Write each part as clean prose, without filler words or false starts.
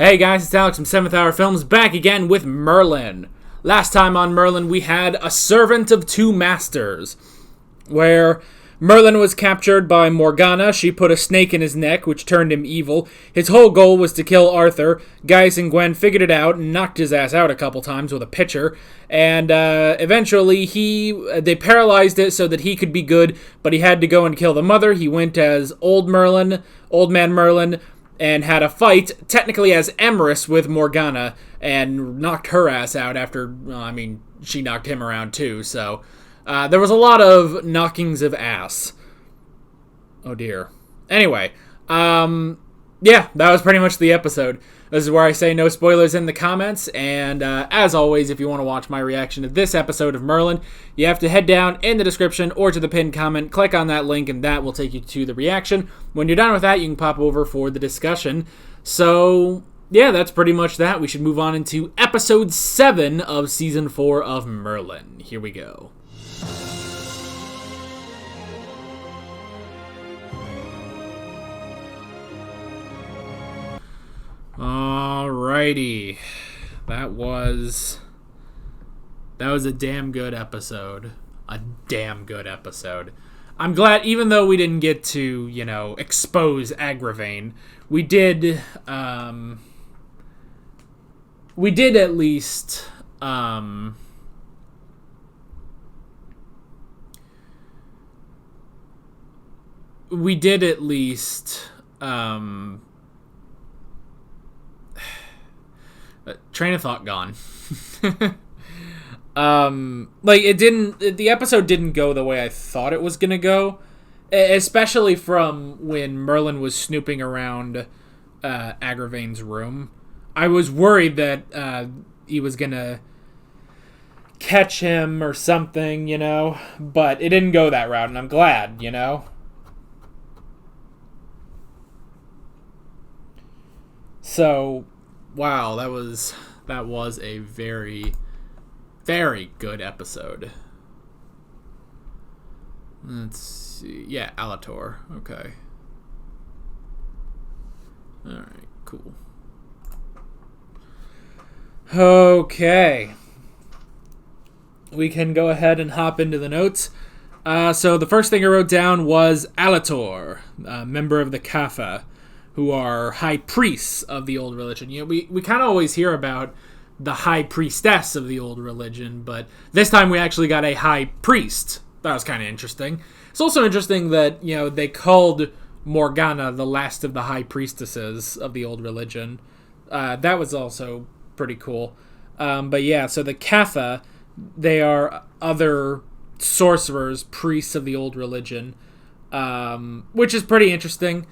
Hey guys, it's Alex from 7th Hour Films back again with Merlin. Last time on Merlin we had A Servant of Two Masters, where Merlin was captured by Morgana. She put a snake in his neck, which turned him evil. His whole goal was to kill Arthur. Gaius and Gwen figured it out and knocked his ass out a couple times with a pitcher. And eventually they paralyzed it so that he could be good, but he had to go and kill the mother. He went as Old Man Merlin, and had a fight, technically as Emrys, with Morgana, and knocked her ass out after, she knocked him around too, so there was a lot of knockings of ass. Oh dear. Anyway, that was pretty much the episode. This is where I say no spoilers in the comments, and as always, if you want to watch my reaction to this episode of Merlin, you have to head down in the description or to the pinned comment, click on that link, and that will take you to the reaction. When you're done with that, you can pop over for the discussion. So, yeah, that's pretty much that. We should move on into episode 7 of season 4 of Merlin. Here we go. Alrighty, that was a damn good episode. I'm glad, even though we didn't get to, expose Agravain, we did at least, train of thought gone. The episode didn't go the way I thought it was gonna go, especially from when Merlin was snooping around Agravain's room. I was worried that he was gonna catch him or something, but it didn't go that route, and I'm glad, So, wow, that was a very, very good episode. Let's see. Yeah, Alator. Okay. Alright, cool. Okay. We can go ahead and hop into the notes. So the first thing I wrote down was Alator, a member of the Kapha, who are high priests of the old religion. We kind of always hear about the high priestess of the old religion, but this time we actually got a high priest. That was kind of interesting. It's also interesting that, they called Morgana the last of the high priestesses of the old religion. That was also pretty cool. But yeah, so the Kapha, they are other sorcerers, priests of the old religion, which is pretty interesting.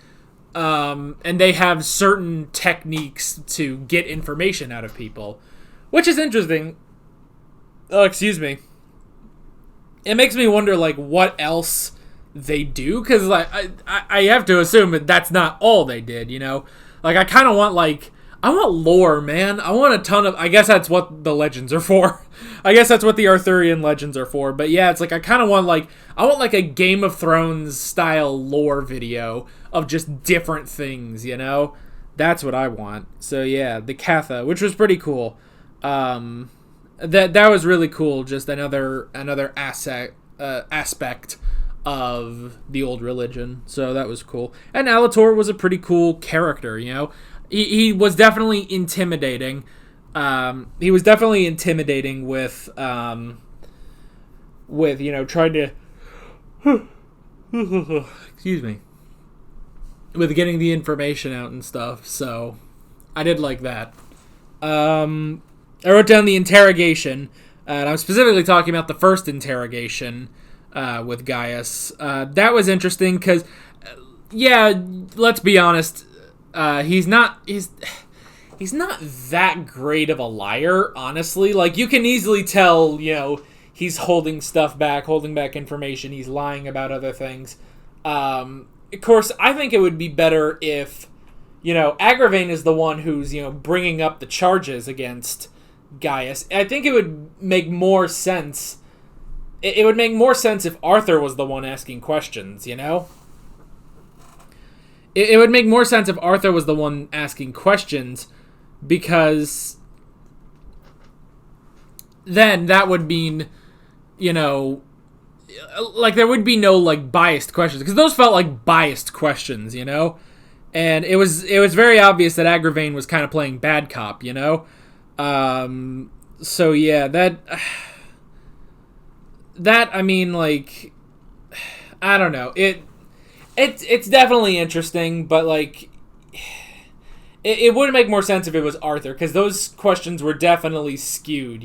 And they have certain techniques to get information out of people, which is interesting. Oh, excuse me. It makes me wonder, what else they do, because, I have to assume that that's not all they did, I kind of want, I want lore, man. I want a ton of... I guess that's what the legends are for. I guess that's what the Arthurian legends are for. But yeah, it's I kind of want, I want, a Game of Thrones style lore video of just different things, That's what I want. So yeah, the Kapha, which was pretty cool. That was really cool. Just another aspect of the old religion. So that was cool. And Alator was a pretty cool character, He was definitely intimidating. He was definitely intimidating with trying to... excuse me. With getting the information out and stuff, so I did like that. I wrote down the interrogation, and I'm specifically talking about the first interrogation with Gaius. That was interesting because, let's be honest, he's not that great of a liar, honestly. You can easily tell, he's holding back information, he's lying about other things. Of course, I think it would be better if, Agravain is the one who's, bringing up the charges against Gaius. I think it would make more sense. It would make more sense if Arthur was the one asking questions, It would make more sense if Arthur was the one asking questions, because then that would mean, like there would be no like biased questions, because those felt like biased questions, and it was very obvious that Agravain was kind of playing bad cop, so yeah, that I mean, like, I don't know, it's definitely interesting, but like it would make more sense if it was Arthur, because those questions were definitely skewed,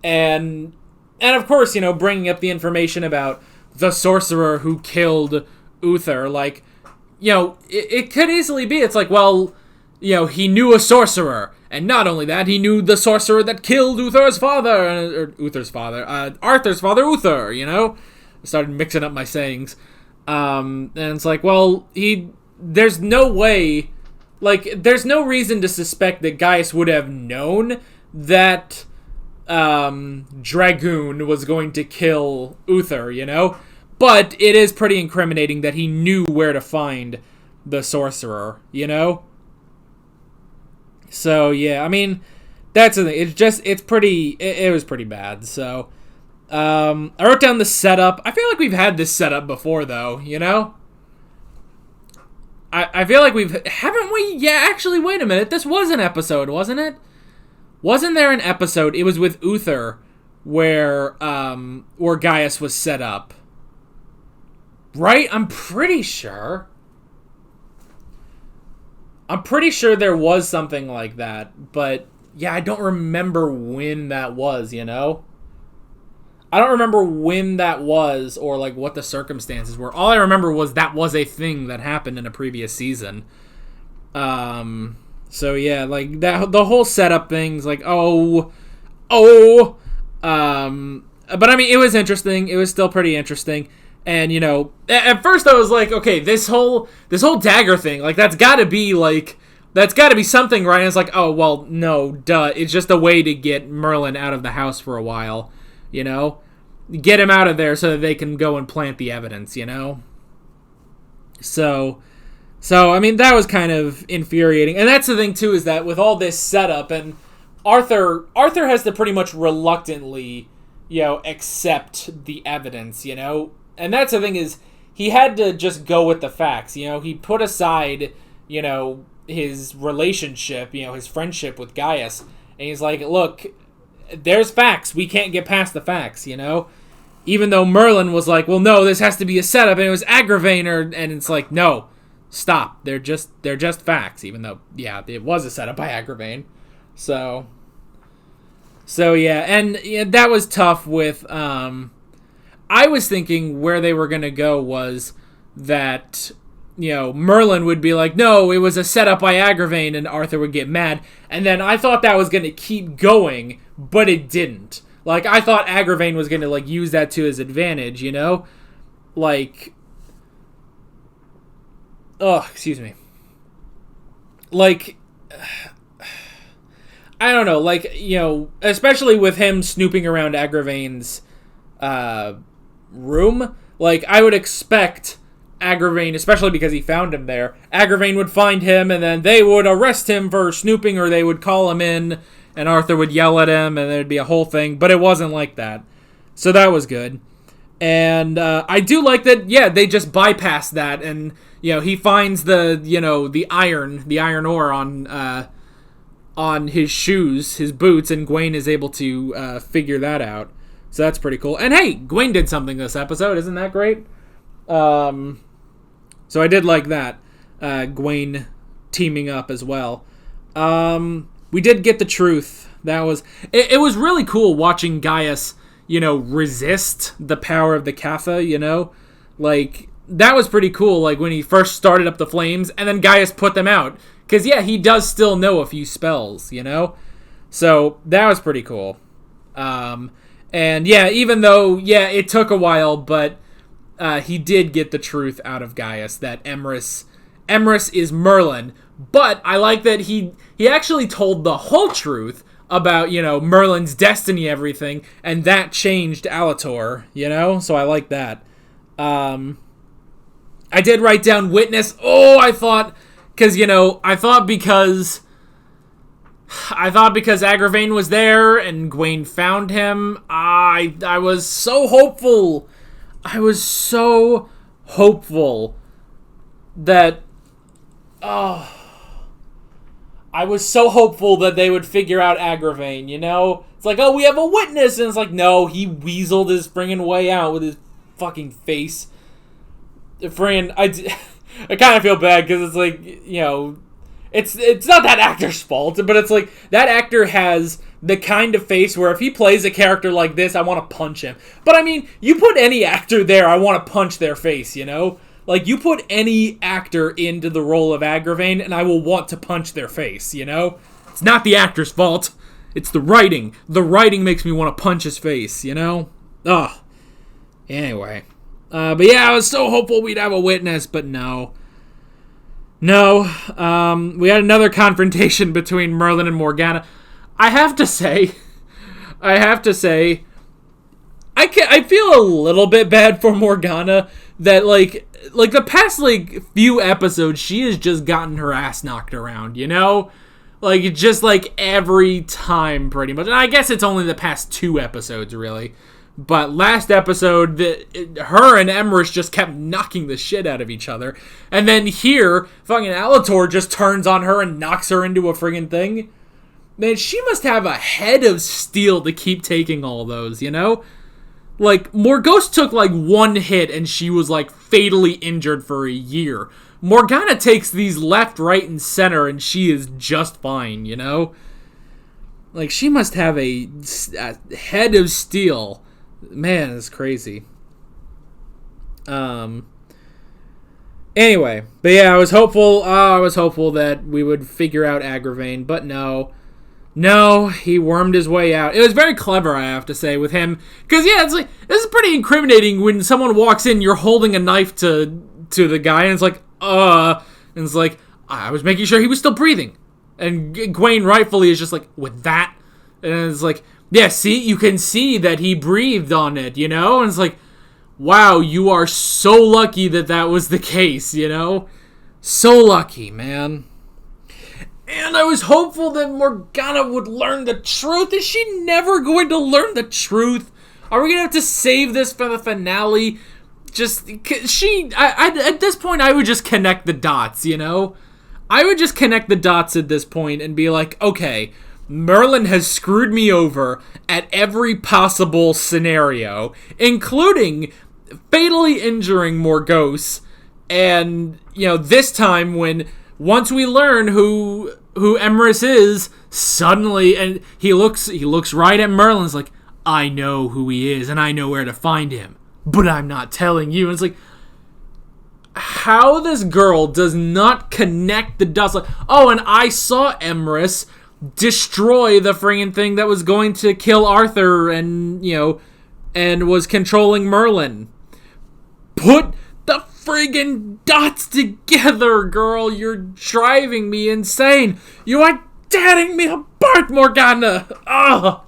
and of course, bringing up the information about the sorcerer who killed Uther, like, it could easily be, it's like, well, he knew a sorcerer, and not only that, he knew the sorcerer that killed Arthur's father, Uther, I started mixing up my sayings, and it's like, well, there's no way, like, there's no reason to suspect that Gaius would have known that Dragoon was going to kill Uther, but it is pretty incriminating that he knew where to find the sorcerer, So yeah, I mean, that's the thing. It was pretty bad. So I wrote down the setup. I feel like we've had this setup before, though. I feel like haven't we? Yeah, actually, wait a minute. This was an episode, wasn't it? Wasn't there an episode? It was with Uther, where Gaius was set up. Right? I'm pretty sure there was something like that, but yeah, I don't remember when that was, I don't remember when that was, or like what the circumstances were. All I remember was that was a thing that happened in a previous season. So yeah, like that, the whole setup thing's like, but I mean, it was interesting. It was still pretty interesting. And, at first I was like, okay, this whole dagger thing, like, that's gotta be something, right? And it's like, oh, well, no, duh. It's just a way to get Merlin out of the house for a while, Get him out of there so that they can go and plant the evidence, So, I mean, that was kind of infuriating. And that's the thing, too, is that with all this setup, and Arthur has to pretty much reluctantly, accept the evidence, And that's the thing, is he had to just go with the facts, He put aside, his relationship, his friendship with Gaius, and he's like, look, there's facts. We can't get past the facts, Even though Merlin was like, well, no, this has to be a setup, and it was Agravain, and it's like, no, stop. They're just facts, even though, yeah, it was a setup by Agravain. So yeah, and that was tough with, I was thinking where they were going to go was that, Merlin would be like, no, it was a setup by Agravain, and Arthur would get mad. And then I thought that was going to keep going, but it didn't. Like, I thought Agravain was going to, like, use that to his advantage, Like, excuse me. Like, I don't know, like, especially with him snooping around Agravain's room, like, I would expect Agravain, especially because he found him there, Agravain would find him, and then they would arrest him for snooping, or they would call him in, and Arthur would yell at him, and there'd be a whole thing, but it wasn't like that. So that was good. And I do like that, yeah, they just bypassed that, and, he finds the iron ore on his shoes, his boots, and Gwaine is able to figure that out. So that's pretty cool. And hey, Gwaine did something this episode. Isn't that great? So I did like that. Gwaine teaming up as well. We did get the truth. That was... It was really cool watching Gaius, resist the power of the Kapha, Like, that was pretty cool, like, when he first started up the flames, and then Gaius put them out. Because, yeah, he does still know a few spells, So, that was pretty cool. And yeah, even though, yeah, it took a while, but he did get the truth out of Gaius, that Emrys is Merlin. But I like that he actually told the whole truth about, Merlin's destiny, everything, and that changed Alator, So I like that. I did write down witness. Oh, I thought, because I thought because Agravain was there and Gwaine found him, I was so hopeful. I was so hopeful that I was so hopeful that they would figure out Agravain, you know? It's like, oh, we have a witness, and it's like, no, he weaseled his friggin' way out with his fucking face. Friggin', I kind of feel bad because it's like, you know, it's not that actor's fault, but it's like, that actor has the kind of face where if he plays a character like this, I want to punch him. But I mean, you put any actor there, I want to punch their face, you know? Like, you put any actor into the role of Agravain, and I will want to punch their face, you know? It's not the actor's fault. It's the writing. The writing makes me want to punch his face, you know? Ugh. Anyway. But yeah, I was so hopeful we'd have a witness, but no. No. We had another confrontation between Merlin and Morgana. I have to say, I feel a little bit bad for Morgana that, like the past, few episodes, she has just gotten her ass knocked around, you know? Like, just, every time, pretty much. And I guess it's only the past 2 episodes, really. But last episode, her and Emrys just kept knocking the shit out of each other. And then here, fucking Alator just turns on her and knocks her into a friggin' thing. Man, she must have a head of steel to keep taking all those, you know? Like, Morgause took, 1 hit and she was, fatally injured for a year. Morgana takes these left, right, and center and she is just fine, you know? Like, she must have a head of steel. Man, it's crazy. Anyway, but yeah, I was hopeful that we would figure out Agravain, but no. No, he wormed his way out. It was very clever, I have to say, with him. Because, yeah, it's this is pretty incriminating when someone walks in, you're holding a knife to the guy, and it's like, and it's like, I was making sure he was still breathing. And Gwaine rightfully is just like, with that? And it's like, yeah, see, you can see that he breathed on it, you know? And it's like, wow, you are so lucky that was the case, you know? So lucky, man. And I was hopeful that Morgana would learn the truth. Is she never going to learn the truth? Are we going to have to save this for the finale? At this point, I would just connect the dots, you know? I would just connect the dots at this point and be like, okay, Merlin has screwed me over at every possible scenario, including fatally injuring Morgause. And, you know, this time once we learn who Emrys is, suddenly, and he looks right at Merlin's like, I know who he is and I know where to find him, but I'm not telling you. And it's like, how this girl does not connect the dots. Like, oh, and I saw Emrys destroy the friggin' thing that was going to kill Arthur and, you know, and was controlling Merlin. Put the friggin' dots together, girl. You're driving me insane. You are tearing me apart, Morgana. Oh,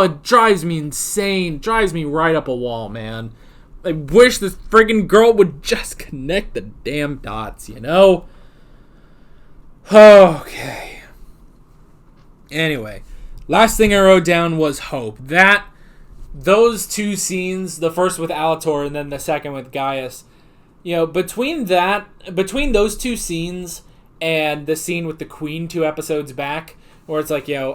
it drives me insane. Drives me right up a wall, man. I wish this friggin' girl would just connect the damn dots, you know? Okay. Anyway, last thing I wrote down was hope. Those 2 scenes, the first with Alator and then the second with Gaius, you know, between those 2 scenes and the scene with the Queen 2 episodes back, where it's like, yo,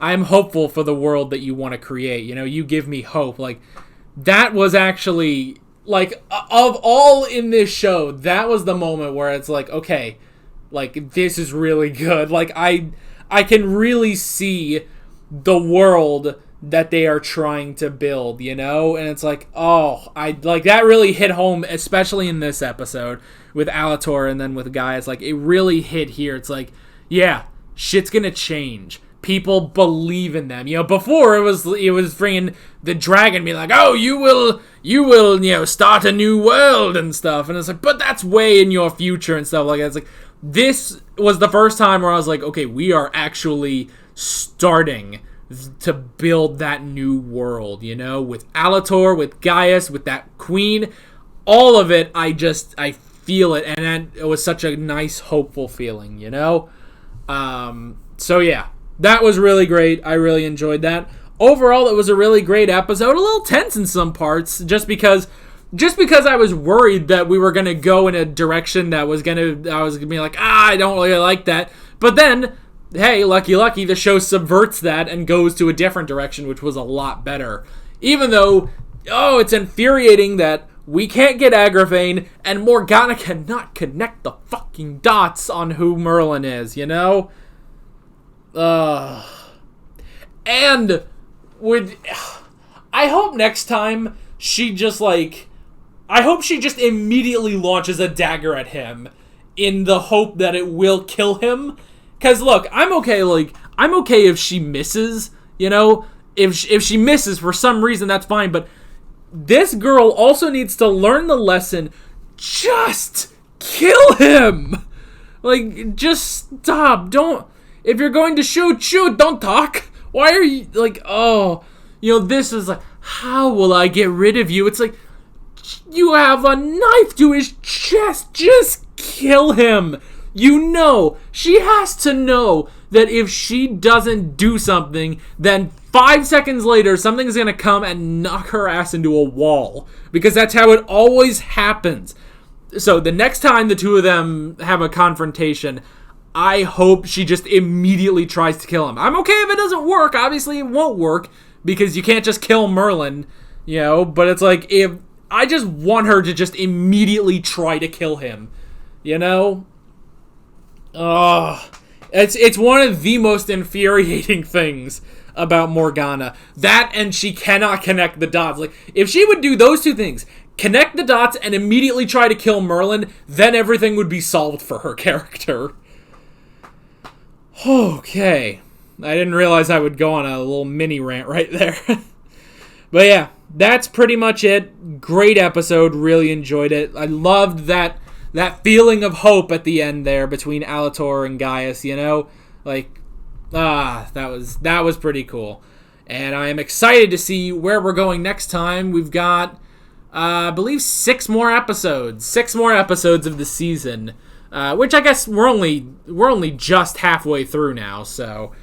I'm hopeful for the world that you want to create, you know, you give me hope, like, that was actually, like, of all in this show, that was the moment where it's like, okay, like, this is really good. Like, I can really see the world that they are trying to build, you know? And it's like, that really hit home, especially in this episode with Alator and then with Gaius. Like, it really hit here. It's like, yeah, shit's gonna change. People believe in them. You know, before it was bringing the dragon being like, oh, you will, you know, start a new world and stuff. And it's like, but that's way in your future and stuff like that. It's like, this was the first time where I was like, okay, we are actually starting to build that new world, you know, with Alator, with Gaius, with that Queen, all of it. I feel it, and it was such a nice, hopeful feeling, you know. So yeah, that was really great. I really enjoyed that. Overall, it was a really great episode. A little tense in some parts, just because I was worried that we were gonna go in a direction I was gonna be like, I don't really like that. But then, hey, lucky, the show subverts that and goes to a different direction, which was a lot better. Even though, it's infuriating that we can't get Agravain, and Morgana cannot connect the fucking dots on who Merlin is, you know? And I hope next time she just, I hope she just immediately launches a dagger at him in the hope that it will kill him. Because, look, I'm okay if she misses, you know? If she misses for some reason, that's fine, but this girl also needs to learn the lesson. Just kill him! Just stop. Don't... If you're going to shoot, don't talk. Why are you, this is how will I get rid of you? It's you have a knife to his chest. Just kill him. She has to know that if she doesn't do something, then 5 seconds later, something's going to come and knock her ass into a wall. Because that's how it always happens. So the next time the two of them have a confrontation, I hope she just immediately tries to kill him. I'm okay if it doesn't work. Obviously, it won't work because you can't just kill Merlin, But it's if I just want her to just immediately try to kill him, It's one of the most infuriating things about Morgana. That and she cannot connect the dots. If she would do those two things, connect the dots and immediately try to kill Merlin, then everything would be solved for her character. Okay. I didn't realize I would go on a little mini rant right there. But yeah, that's pretty much it. Great episode. Really enjoyed it. I loved that feeling of hope at the end there between Alator and Gaius, that was pretty cool. And I am excited to see where we're going next time. We've got, I believe, 6 more episodes. 6 more episodes of the season. Which I guess we're only just halfway through now, so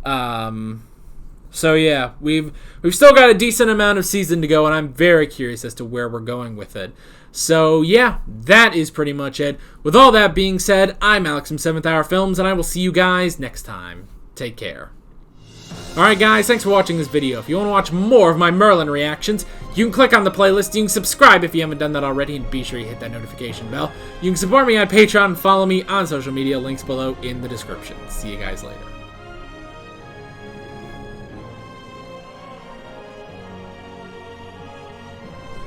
yeah, we've still got a decent amount of season to go, and I'm very curious as to where we're going with it. So yeah, that is pretty much it. With all that being said, I'm Alex from 7th Hour Films, and I will see you guys next time. Take care. Alright guys, thanks for watching this video. If you want to watch more of my Merlin reactions, you can click on the playlist, you can subscribe if you haven't done that already, and be sure you hit that notification bell. You can support me on Patreon and follow me on social media, links below in the description. See you guys later.